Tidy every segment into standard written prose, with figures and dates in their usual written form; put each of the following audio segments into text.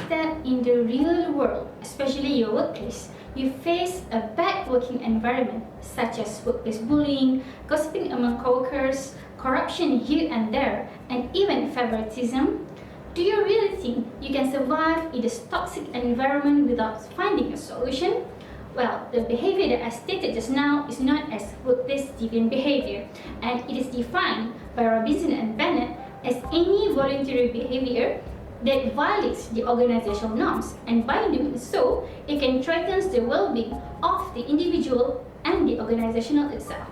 step in the real world, especially your workplace, you face a bad working environment such as workplace bullying, gossiping among coworkers, corruption here and there, and even favoritism, do you really think you can survive in this toxic environment without finding a solution? Well, the behavior that I stated just now is known as workplace deviant behavior, and it is defined by Robinson and Bennett as any voluntary behavior that violates the organizational norms, and by doing so, it can threaten the well-being of the individual and the organizational itself.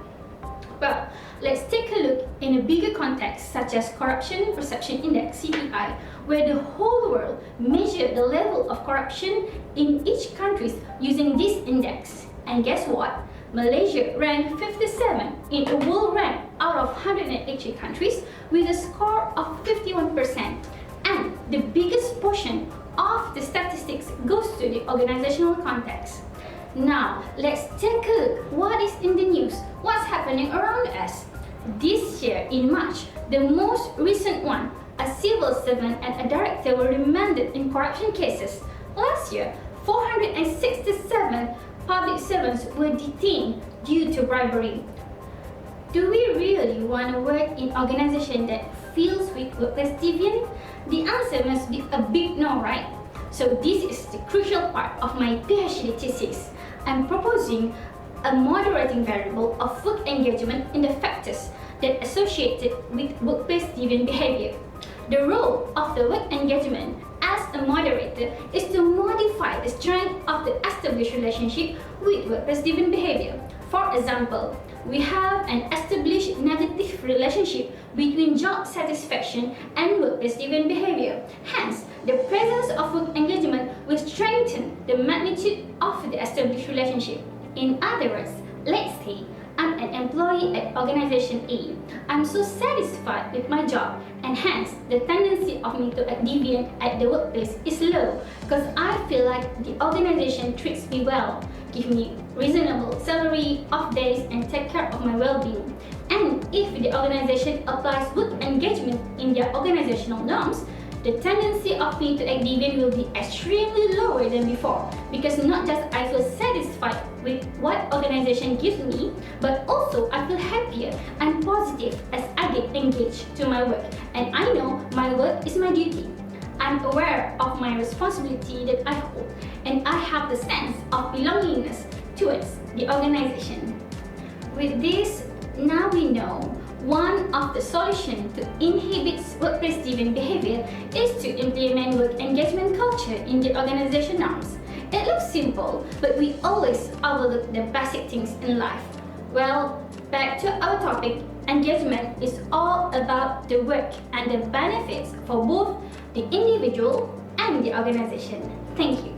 Well, let's take a look in a bigger context such as Corruption Perception Index (CPI), where the whole world measured the level of corruption in each country using this index. And guess what? Malaysia ranked 57 in a world rank out of 180 countries with a score of 51%. And the biggest portion of the statistics goes to the organizational context. Now, let's take a look what is in the news, what's happening around us. This year, in March, the most recent one, a civil servant and a director were remanded in corruption cases. Last year, 467 public servants were detained due to bribery. Do we really want to work in an organization that feels with workplace deviance? The answer must be a big no, right? So this is the crucial part of my PhD thesis. I'm proposing a moderating variable of work engagement in the factors that associated with workplace deviant behavior. The role of the work engagement as a moderator is to modify the strength of the established relationship with workplace deviant behavior. For example, we have an established negative relationship between job satisfaction and workplace deviant behavior. Hence, the presence of work engagement will strengthen the magnitude of the established relationship. In other words, let's say I'm an employee at organization A. I'm so satisfied with my job, and hence the tendency of me to act deviant at the workplace is low because I feel like the organization treats me well, give me reasonable salary, off days, and take care of my well-being. And if the organization applies work engagement in their organizational norms, the tendency of me to act deviant will be extremely lower than before, because not just I feel satisfied with what organization gives me, but also I feel happier and positive as I get engaged to my work, and I know my work is my duty. I'm aware of my responsibility that I hold, and I have the sense of belongingness towards the organization. With this, now we know one of the solutions to inhibit workplace deviant behavior is to implement work engagement culture in the organization norms. It looks simple, but we always overlook the basic things in life. Well, back to our topic, engagement is all about the work and the benefits for both the individual and the organization. Thank you.